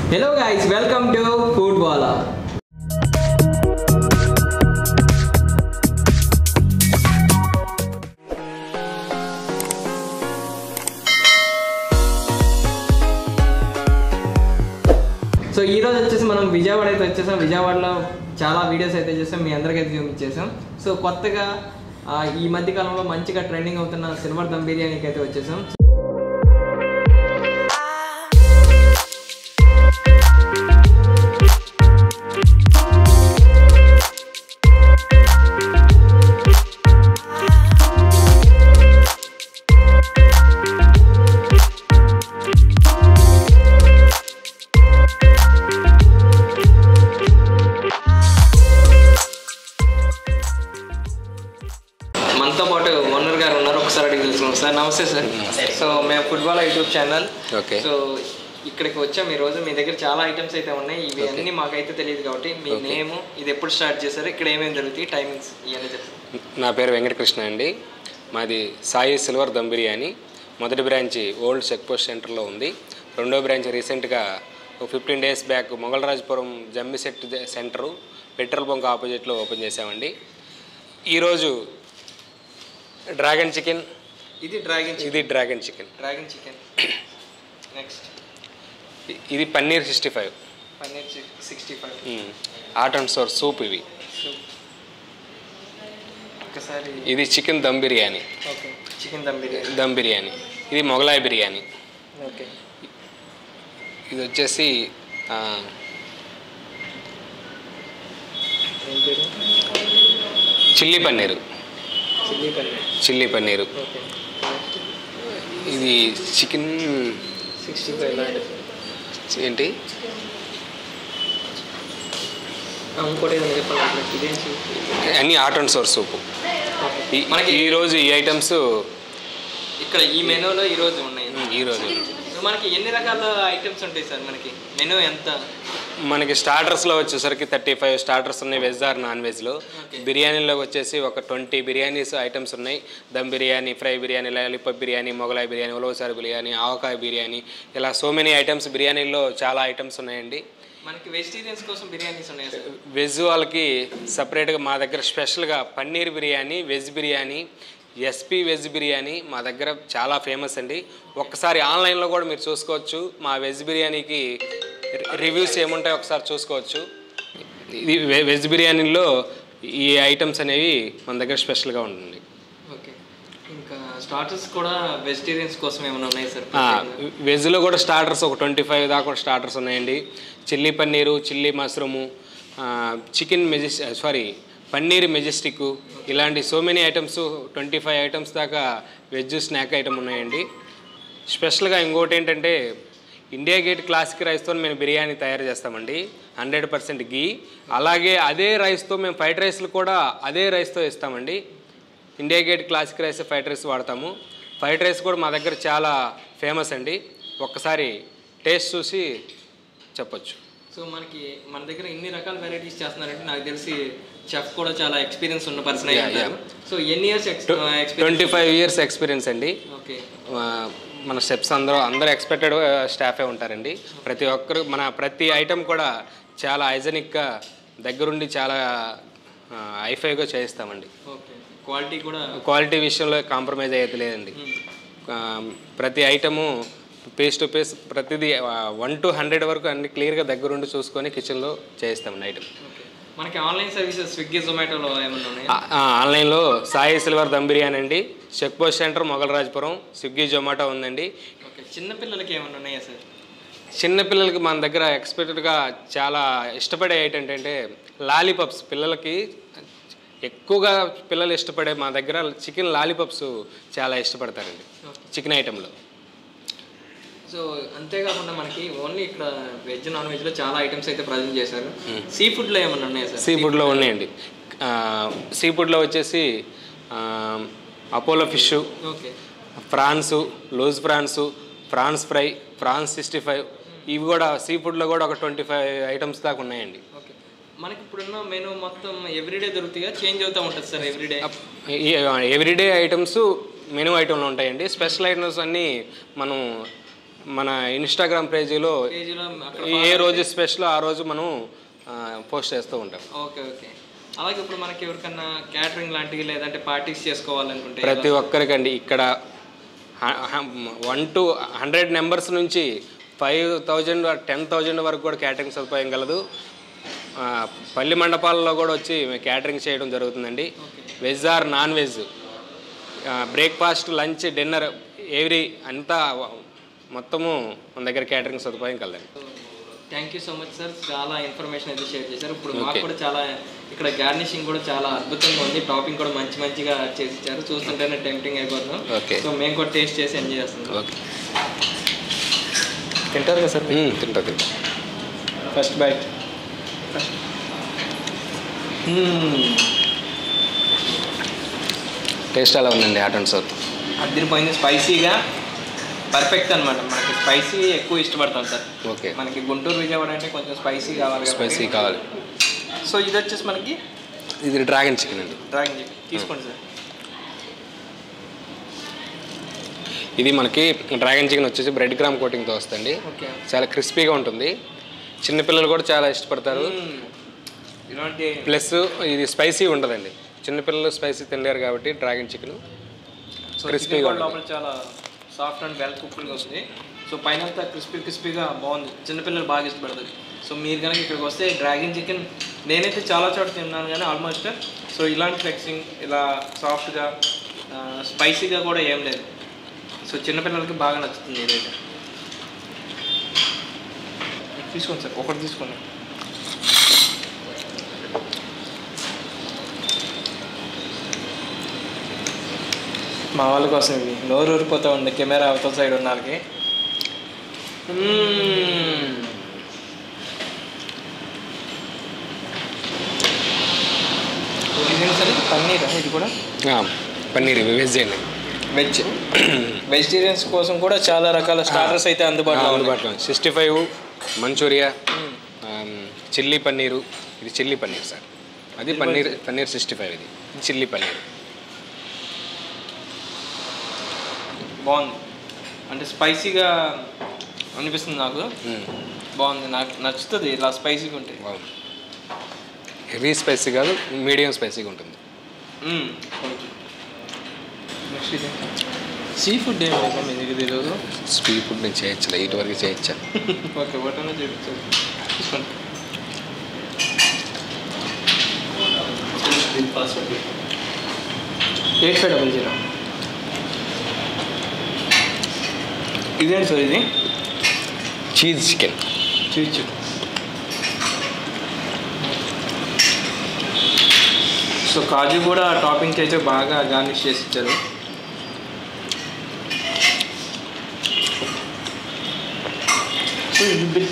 Hello guys, welcome to Foodwala. So ఈ రోజు వచ్చేసి మనం విజయవాడ అయితే వచ్చేసాం. విజయవాడలో చాలా వీడియోస్ అయితే చేసాం, మీ అందరికీ అయితే చూపించేసాం. సో కొత్తగా ఈ మధ్య కాలంలో మంచిగా ట్రెండింగ్ అవుతున్న సిల్వర్ దమ్ బిర్యానీకి అయితే వచ్చేసాం. మనతో పాటు ఓనర్ గారు ఉన్నారు, ఒకసారి అడిగి తెలుసుకున్నాం. సార్ నమస్తే సార్. సో మేము football YouTube channel. Okay. So ఇక్కడికి వచ్చాము ఈరోజు. మీ దగ్గర చాలా ఐటమ్స్ అయితే ఉన్నాయి, ఇవి అన్నీ మాకైతే తెలియదు కాబట్టి మీ నేమ్, ఇది ఎప్పుడు స్టార్ట్ చేశారు, ఇక్కడ ఏమేమి జరుగుతాయి, టైమింగ్స్ ఇవన్నీ చెప్పండి. నా పేరు వెంకటకృష్ణ అండి. మాది సాయి సిల్వర్ దమ్ బిర్యానీ. మొదటి బ్రాంచ్ ఓల్డ్ చెక్ పోస్ట్ సెంటర్లో ఉంది. రెండో బ్రాంచ్ రీసెంట్గా 15 days back Mogalrajpuram Jammi centre petrol bunk ఆపోజిట్లో ఓపెన్ చేసామండి. ఈరోజు డ్రాగన్ చికెన్, ఇది డ్రాగన్ చికెన్ నెక్స్ట్ ఇది paneer 65 hot and sour soup. ఇవి ఒకసారి ఇది chicken dum biryani. Okay, chicken dum biryani. ఇది మొగలాయ్ బిర్యానీ. ఓకే. ఇది వచ్చేసి చిల్లీ పన్నీరు. ఇది చికెన్ 65 ఏంటి అన్నీ హాట్ అండ్ సోర్ సూపు. ఈరోజు ఈ ఐటమ్స్ ఇక్కడ ఈ మెనూలో ఈరోజు ఉన్నాయి. ఈరోజు మనకి ఎన్ని రకాల ఐటమ్స్ ఉంటాయి సార్? మనకి మెనూ ఎంత? మనకి స్టార్టర్స్లో వచ్చేసరికి 35 స్టార్టర్స్ ఉన్నాయి, వెజ్ ఆర్ నాన్ వెజ్లో. బిర్యానీలో వచ్చేసి ఒక 20 బిర్యానీస్ ఐటమ్స్ ఉన్నాయి. దమ్ బిర్యానీ, ఫ్రై బిర్యానీ, లాలీపాప్ బిర్యానీ, మొగలాయ్ బిర్యానీ, ఉలవచారు బిర్యానీ, ఆవకాయ బిర్యానీ, ఇలా సో మెనీ ఐటమ్స్. బిర్యానీలో చాలా ఐటమ్స్ ఉన్నాయండి. మనకి వెజిటేరియన్స్ కోసం బిర్యానీస్ ఉన్నాయి సార్. వెజ్ వాళ్ళకి సపరేట్గా మా దగ్గర స్పెషల్గా paneer biryani, veg biryani, SP veg biryani మా దగ్గర చాలా ఫేమస్ అండి. ఒక్కసారి ఆన్లైన్లో కూడా మీరు చూసుకోవచ్చు. మా వెజ్ బిర్యానీకి రివ్యూస్ ఏముంటాయో ఒకసారి చూసుకోవచ్చు. ఇది వెజ్ బిర్యానీలో ఈ ఐటమ్స్ అనేవి మన దగ్గర స్పెషల్గా ఉంటుంది. ఓకే. ఇంకా స్టార్టర్స్ కూడా వెజిటేరియన్స్ కోసం ఏమైనా ఉన్నాయి సార్? వెజ్లో కూడా స్టార్టర్స్ ఒక 25 దాకా కూడా స్టార్టర్స్ ఉన్నాయండి. Chilli paneer, chilli mushroom, chicken paneer Majestic, ఇలాంటి సో మెనీ ఐటమ్స్ 25 ఐటమ్స్ దాకా వెజ్ స్నాక్ ఐటమ్ ఉన్నాయండి. స్పెషల్గా ఇంకోటి ఏంటంటే ఇండియా గేట్ క్లాసిక్ రైస్తో మేము బిర్యానీ తయారు చేస్తామండి, 100% గీ. అలాగే అదే రైస్తో మేము ఫ్రైడ్ రైస్లు కూడా అదే రైస్తో ఇస్తామండి. India gate classic rice, fried rice వాడతాము. ఫ్రైడ్ రైస్ కూడా మా దగ్గర చాలా ఫేమస్ అండి, ఒక్కసారి టేస్ట్ చూసి చెప్పొచ్చు. సో మన దగ్గర ఇన్ని రకాల వెరైటీస్ చేస్తున్నారంటే నాకు తెలిసి చెఫ్ కూడా చాలా ఎక్స్పీరియన్స్ ఉన్న పర్సన్ అయ్యారు. సో ఎన్ని ఇయర్స్ ఎక్స్పీరియన్స్? 25 years ఎక్స్పీరియన్స్ అండి. ఓకే. మన స్టెప్స్ అందరూ ఎక్స్పెక్టెడ్ స్టాఫే ఉంటారండి. ప్రతి ఒక్కరు ప్రతి ఐటెం కూడా చాలా హైజెనిక్గా దగ్గరుండి చాలా హైఫైగా చేయిస్తామండి. క్వాలిటీ విషయంలో కాంప్రమైజ్ అయితే లేదండి. ప్రతి ఐటము పేస్ టు పేస్ ప్రతిదీ 1 to 100 వరకు అన్ని క్లియర్గా దగ్గరుండి చూసుకొని కిచెన్లో చేయిస్తామండి ఐటమ్. మనకి ఆన్లైన్ సర్వీసెస్ స్విగ్గీ, జొమాటోలో ఏమన్నా ఉన్నాయా? ఆన్లైన్లో సాయి సిల్వర్ దమ్ బిర్యానీ అండి, check post centre Mogalrajpuram, Swiggy, Zomato ఉందండి. ఓకే. చిన్నపిల్లలకి ఏమన్నా ఉన్నాయా సార్? చిన్నపిల్లలకి మన దగ్గర ఎక్స్పెక్టెడ్గా చాలా ఇష్టపడే ఐటమ్ ఏంటంటే లాలీపాప్స్. పిల్లలకి ఎక్కువగా పిల్లలు ఇష్టపడే మా దగ్గర చికెన్ లాలీపాప్స్ చాలా ఇష్టపడతారండి చికెన్ ఐటెంలో. సో అంతేకాకుండా మనకి ఓన్లీ ఇక్కడ వెజ్, నాన్ వెజ్లో చాలా ఐటమ్స్ అయితే ప్రజెంట్ చేశారు. సీ ఫుడ్లో ఏమన్నా ఉన్నాయా సార్? సీ ఫుడ్లో ఉన్నాయండి. సీ ఫుడ్లో వచ్చేసి Apollo fish, okay, prawns, loose prawns fry, prawns 65, ఇవి కూడా సీ ఫుడ్లో కూడా ఒక 25 ఐటమ్స్ దాకా ఉన్నాయండి. ఓకే. మనకి ఇప్పుడున్న మెనూ మొత్తం ఎవ్రీడే దొరుకుతాయా, చేంజ్ అవుతూ ఉంటుంది సార్? ఎవ్రీడే ఐటమ్స్ మెనూ ఐటెంలు ఉంటాయండి. స్పెషల్ ఐటమ్స్ అన్నీ మనం మన ఇన్స్టాగ్రామ్ పేజీలో ఏ రోజు స్పెషల్ ఆ రోజు మనం పోస్ట్ చేస్తూ ఉంటాం. Okay okay. అలాగే ఇప్పుడు మనకి ఎవరికన్నా క్యాటరింగ్ లాంటివి లేదంటే పార్టీస్ చేసుకోవాలనుకుంటే ప్రతి ఒక్కరికండి ఇక్కడ 1 to 100 నెంబర్స్ నుంచి 5,000 10,000 వరకు కూడా క్యాటరింగ్ సదుపాయం కలదు. పల్లి మండపాలలో కూడా వచ్చి క్యాటరింగ్ చేయడం జరుగుతుందండి. Veg or non veg, breakfast, lunch, dinner every అంతా మొత్తము మన దగ్గర క్యాటరింగ్ సదుపాయం కలదండి. Thank you so much sir, చాలా ఇన్ఫర్మేషన్ అయితే షేర్ చేశారు. ఇప్పుడు మాకు కూడా చాలా ఇక్కడ గార్నిషింగ్ కూడా చాలా అద్భుతంగా ఉంది, టాపింగ్ కూడా మంచిగా చేసి ఇచ్చారు. చూస్తుంటేనే టెంప్టింగ్ అయిపోతున్నాం. సో మేము కూడా టేస్ట్ చేసి ఎంజాయ్ చేస్తున్నాం. తింటారు కదా సార్? తింటారు. First byte. టేస్ట్ ఎలా ఉందండి? హాట్ అండ్ సౌత్ అదిరిపోయింది. స్పైసీగా పర్ఫెక్ట్ అనమాట. మనకి స్పైసీ ఎక్కువ ఇష్టపడతాం సార్. ఓకే. మనకి గుంటూరు విజయవాడ అంటే కొంచెం స్పైసీ కావాలి. స్పైసీ కావాలి. సో ఇది వచ్చేసి మనకి ఇది డ్రాగన్ చికెన్ అండి. డ్రాగన్ చికెన్ తీసుకోండి సార్. ఇది మనకి డ్రాగన్ చికెన్ వచ్చేసి బ్రెడ్ క్రామ్ కోటింగ్తో వస్తుంది. చాలా క్రిస్పీగా ఉంటుంది. చిన్నపిల్లలు కూడా చాలా ఇష్టపడతారు. ఇలాంటి ప్లస్ ఇది స్పైసీ ఉండదండి. చిన్నపిల్లలు స్పైసీ తినలేరు కాబట్టి డ్రాగన్ చికెన్ క్రిస్పీగా లోపల చాలా సాఫ్ట్ అండ్ వెల్ కుక్డ్గా వస్తుంది. సో పైన అంతా క్రిస్పీగా బాగుంది. చిన్నపిల్లలు బాగా ఇష్టపడతారు. సో మీరు కనుక ఇక్కడికి వస్తే డ్రాగన్ చికెన్ నేనైతే చాలా చోట తిన్నాను కానీ ఆల్మోస్ట్. సో ఇలాంటి ఫ్లెక్సింగ్ ఇలా సాఫ్ట్గా స్పైసీగా కూడా ఏం లేదు. సో చిన్నపిల్లలకి బాగా నచ్చుతుంది ఇదైతే. తీసుకోండి సార్, ఒకటి తీసుకోండి. మా వాళ్ళ కోసం ఇవి నోరు ఊరిపోతూ ఉంది కెమెరా అవతల సైడ్ ఉన్న వాళ్ళకి. ఇదేంటి సార్? పన్నీర్. ఇది కూడా పన్నీర్ వెజ్ అండి. వెజ్ వెజిటేరియన్స్ కోసం కూడా చాలా రకాల స్టార్టర్స్ అయితే అందుబాటులో 65 మంచూరియా, చిల్లీ పన్నీరు. ఇది చిల్లీ పన్నీర్ సార్. అది పన్నీర్ 65. ఇది చిల్లీ పన్నీర్. బాగుంది. అంటే స్పైసీగా అనిపిస్తుంది నాకు. బాగుంది, నాకు నచ్చుతుంది ఇలా స్పైసీగా ఉంటాయి. హెవీ స్పైసీ కాదు, మీడియం స్పైసీగా ఉంటుంది. నెక్స్ట్ ఇది సీ ఫుడ్ ఏం లేదా మీ దగ్గర ఈరోజు? సీ ఫుడ్ నేను చేయొచ్చా? ఇటు వరకు చేయొచ్చా? ఓకే, ఒకటనే చేయించాలి. తీసుకోండి. $850. ఇదేంటి సార్? ఇది చీజ్ చికెన్. సో కాజు కూడా టాపింగ్ అయితే బాగా గార్నిష్ చేసి ఇచ్చారు. సో ఇది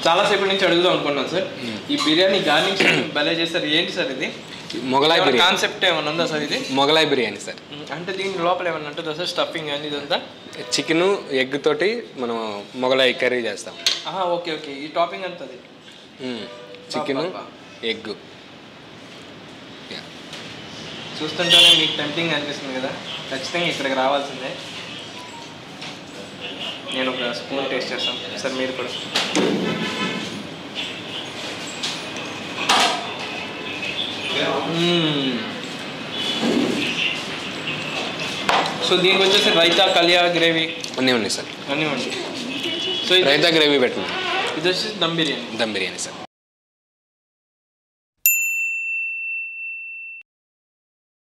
చాలాసేపటి నుంచి అడుగుదాం అనుకున్నాను సార్. ఈ బిర్యానీ గార్నిష్ భలే చేస్తారు. ఏంటి సార్ ఇది? మొగలాయ్ బిర్యానీ కాన్సెప్ట్ ఏమన్నా ఉందా సార్? ఇది మొగలాయ్ బిర్యానీ సార్. అంటే దీని లోపల ఏమన్నా ఉంటుందా సార్? స్టఫింగ్ అని ఇదంతా చికెను ఎగ్ తోటి మనం మొగలాయ్ కర్రీ చేస్తాం. Okay okay. ఈ టాపింగ్ అంతా అది చికెను ఎగ్. చూస్తుంటేనే మీకు టెంప్టింగ్ అనిపిస్తుంది కదా, ఖచ్చితంగా ఇక్కడికి రావాల్సిందే. నేను ఒక స్పూన్ టేస్ట్ చేస్తాను సార్, మీరు కూడా. సో దీనికి వచ్చేసి రైతా, కలియా, గ్రేవీ అన్నీ ఉన్నాయి సార్. అన్నీ ఉన్నాయి. సో రైతా గ్రేవీ పెట్టండి. ఇది వచ్చేసి దమ్ బిర్యానీ. దమ్ బిర్యానీ సార్.